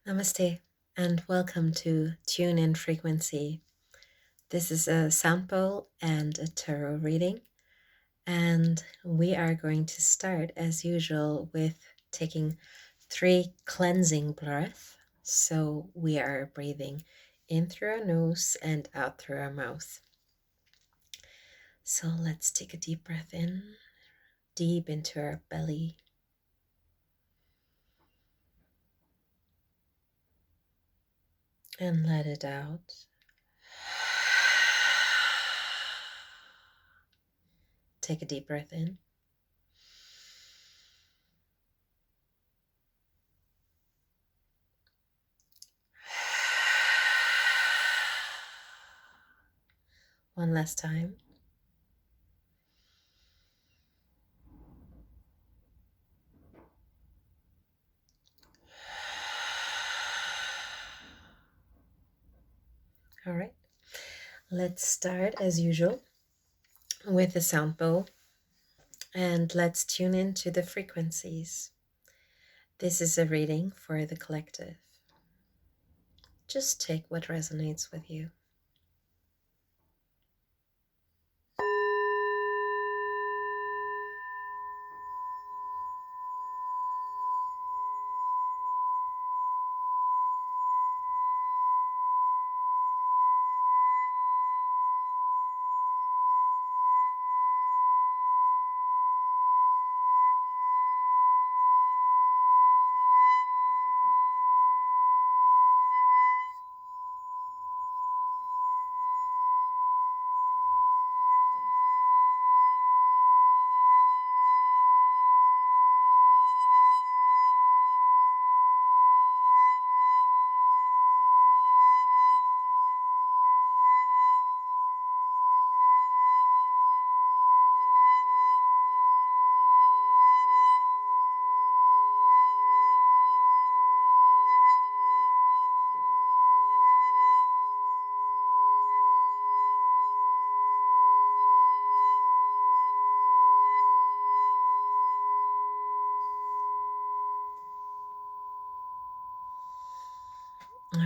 Namaste and welcome to Tune In Frequency. This is a sound bowl and a tarot reading, and we are going to start as usual with taking 3 cleansing breaths. So we are breathing in through our nose and out through our mouth. So let's take a deep breath in, deep into our belly. And let it out. Take a deep breath in. One last time. All right, let's start as usual with the sound bowl and let's tune into the frequencies. This is a reading for the collective. Just take what resonates with you.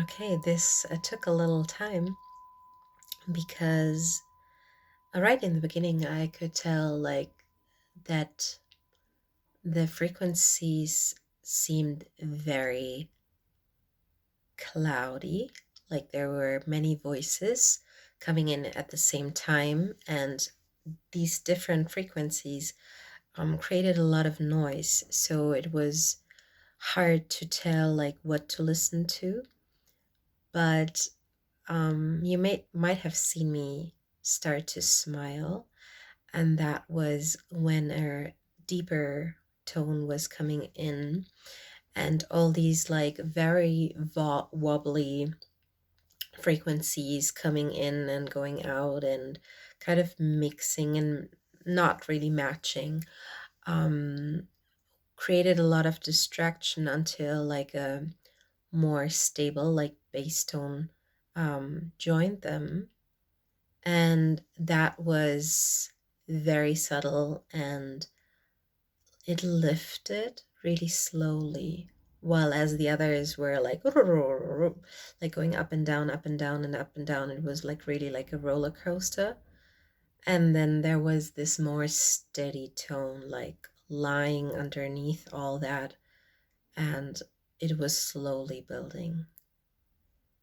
Okay, this took a little time because right in the beginning I could tell that the frequencies seemed very cloudy, like there were many voices coming in at the same time, and these different frequencies created a lot of noise. So it was hard to tell what to listen to. But you might have seen me start to smile, and that was when a deeper tone was coming in, and all these very wobbly frequencies coming in and going out and kind of mixing and not really matching um, created a lot of distraction until a more stable bass tone joined them, and that was very subtle, and it lifted really slowly, while as the others were like going up and down, up and down, and up and down. It was like really like a roller coaster. And then there was this more steady tone like lying underneath all that, and it was slowly building.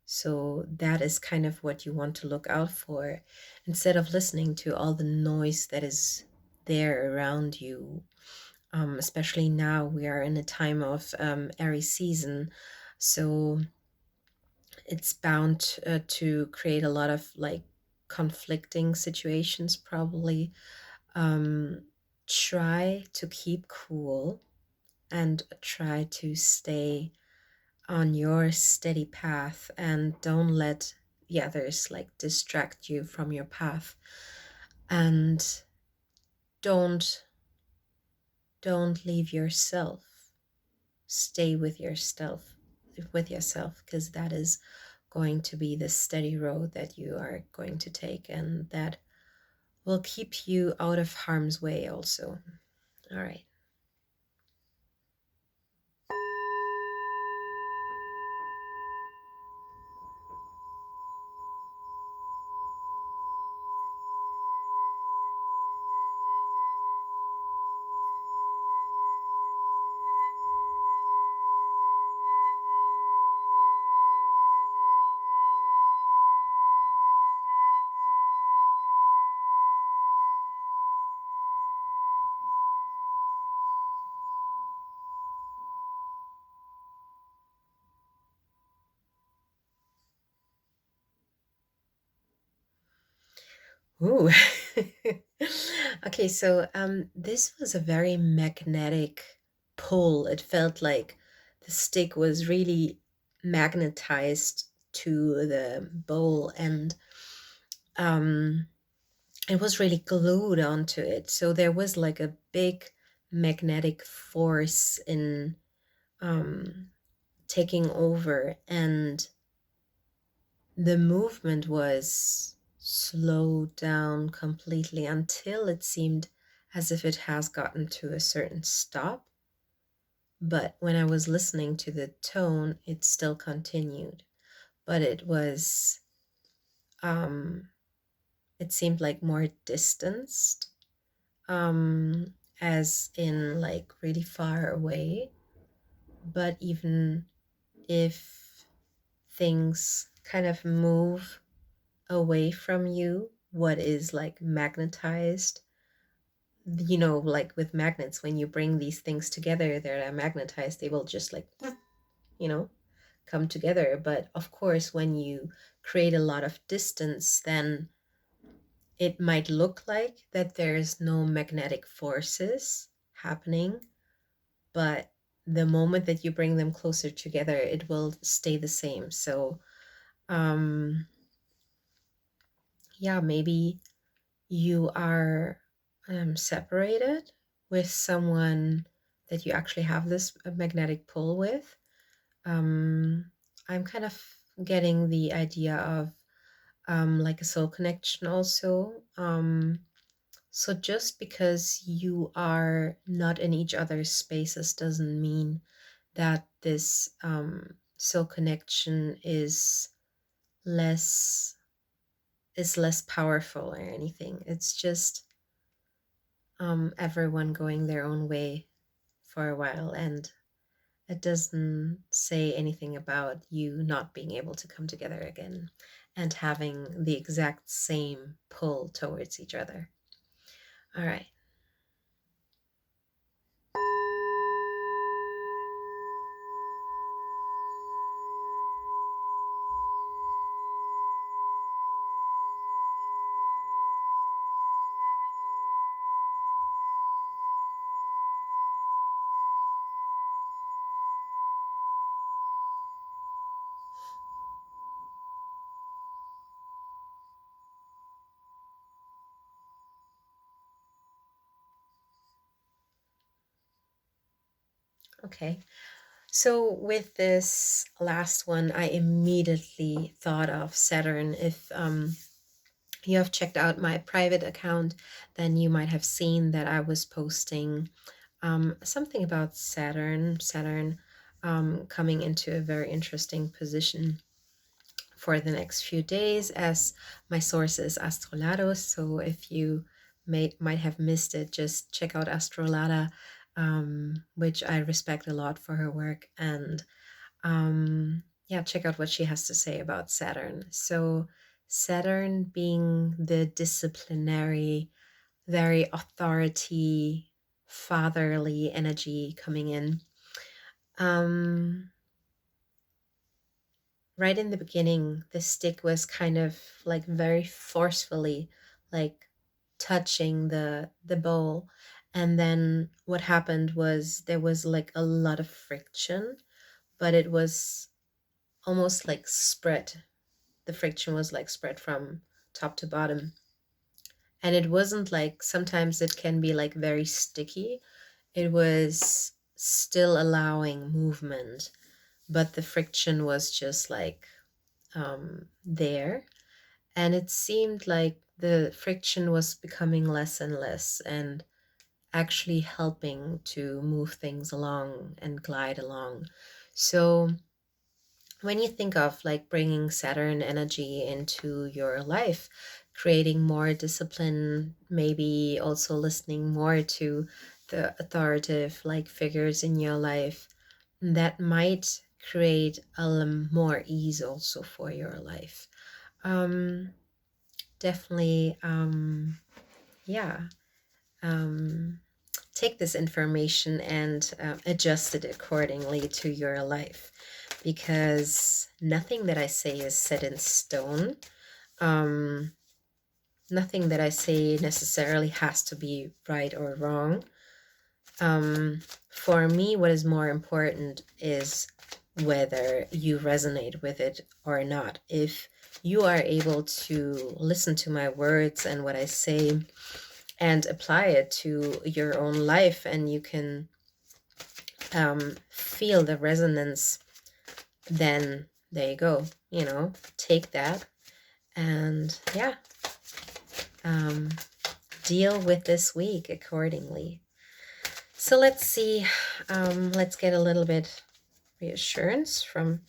So that is kind of what you want to look out for, instead of listening to all the noise that is there around you. Especially now we are in a time of Aries season, so it's bound to create a lot of conflicting situations probably. Try to keep cool and try to stay on your steady path, and don't let the others distract you from your path, and don't don't leave yourself. Stay with yourself, because that is going to be the steady road that you are going to take, and that will keep you out of harm's way also. All right. Ooh. Okay, so this was a very magnetic pull. It felt like the stick was really magnetized to the bowl, and um it was really glued onto it. So there was like a big magnetic force in um taking over, and the movement was slowed down completely until it seemed as if it has gotten to a certain stop. But when I was listening to the tone, it still continued. But um, it seemed like more distanced, as in like really far away. But even if things kind of move away from you, what is like magnetized, like with magnets, when you bring these things together, they're magnetized, they will just like, you know, come together. But of course, when you create a lot of distance, then it might look like that there's no magnetic forces happening, but the moment that you bring them closer together, it will stay the same. So, um, yeah, maybe you are separated with someone that you actually have this magnetic pull with. Um, I'm kind of getting the idea of like a soul connection also. So just because you are not in each other's spaces doesn't mean that this soul connection less less powerful or anything. It's just everyone going their own way for a while, and it doesn't say anything about you not being able to come together again and having the exact same pull towards each other. All right. Okay. So with this last one, I immediately thought of Saturn. If you have checked out my private account, then you might have seen that I was posting something about Saturn coming into a very interesting position for the next few days, as my source is Astrolados. So if you might have missed it, just check out Astrolada, which I respect a lot for her work, and yeah, check out what she has to say about Saturn. So Saturn being the disciplinary, very authority, fatherly energy coming in. Um, right in the beginning, the stick was kind of like very forcefully like touching the bowl. And then what happened was there was like a lot of friction, but it was almost like spread. The friction was like spread from top to bottom. And it wasn't like sometimes it can be like very sticky. It was still allowing movement, but the friction was just like there. And it seemed like the friction was becoming less and less and actually helping to move things along and glide along. So when you think of like bringing Saturn energy into your life, creating more discipline, maybe also listening more to the authoritative like figures in your life, that might create more ease also for your life. Um, Definitely, yeah. Um, Take this information and adjust it accordingly to your life, because nothing that I say is set in stone. Um, nothing that I say necessarily has to be right or wrong. For me, what is more important is whether you resonate with it or not. If you are able to listen to my words and what I say and apply it to your own life, and you can feel the resonance, then there you go. Take that and deal with this week accordingly. So let's see. Let's get a little bit reassurance from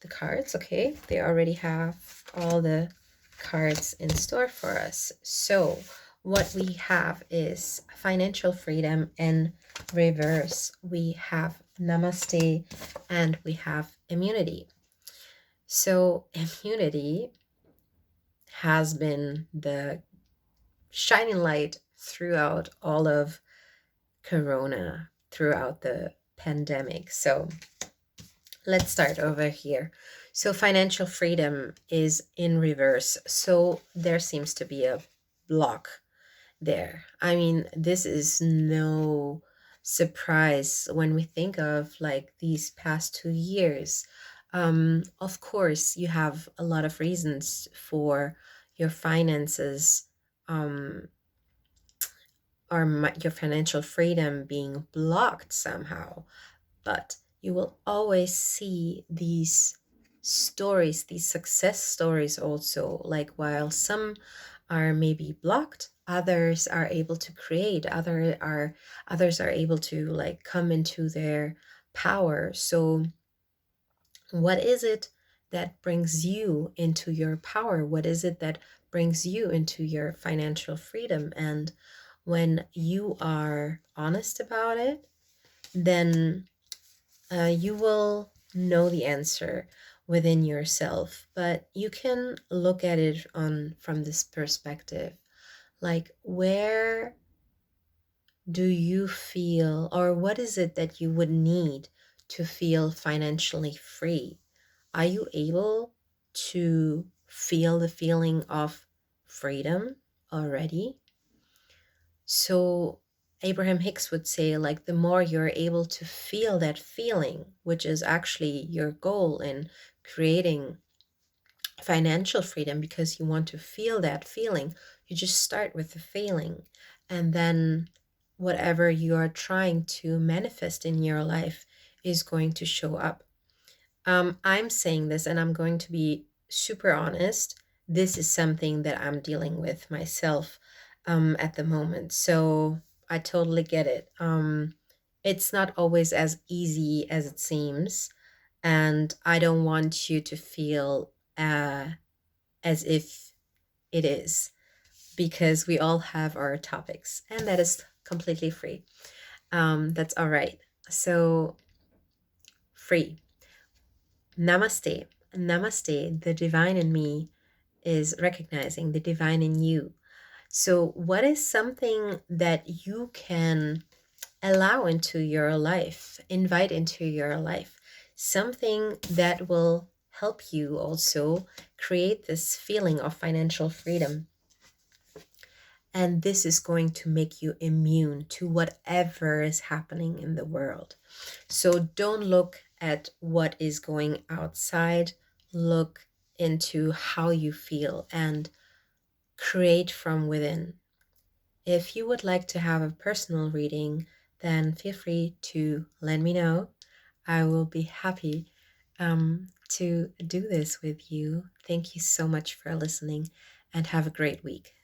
the cards. Okay, they already have all the cards in store for us. So what we have is financial freedom in reverse. We have namaste and we have immunity. So immunity has been the shining light throughout all of Corona, throughout the pandemic. So let's start over here. So financial freedom is in reverse. So there seems to be a block there. I mean, this is no surprise when we think of like these past 2 years. Of course, you have a lot of reasons for your finances or your financial freedom being blocked somehow. But you will always see these stories, these success stories also. Like while some are maybe blocked, others are able to create, others are able to like come into their power. So what is it that brings you into your power? What is it that brings you into your financial freedom? And when you are honest about it, then you will know the answer within yourself. But you can look at it from this perspective. Like, where do you feel, or what is it that you would need to feel financially free? Are you able to feel the feeling of freedom already? So Abraham Hicks would say, like, the more you're able to feel that feeling, which is actually your goal in creating financial freedom, because you want to feel that feeling, you just start with the feeling. And then whatever you are trying to manifest in your life is going to show up. I'm saying this and I'm going to be super honest. This is something that I'm dealing with myself at the moment. So I totally get it. It's not always as easy as it seems. And I don't want you to feel as if it is, because we all have our topics and that is completely free. That's all right. So, free. Namaste. Namaste. The divine in me is recognizing the divine in you. So, what is something that you can allow into your life, invite into your life? Something that will help you also create this feeling of financial freedom. And this is going to make you immune to whatever is happening in the world. So don't look at what is going outside, look into how you feel and create from within. If you would like to have a personal reading, then feel free to let me know. I will be happy to do this with you. Thank you so much for listening and have a great week.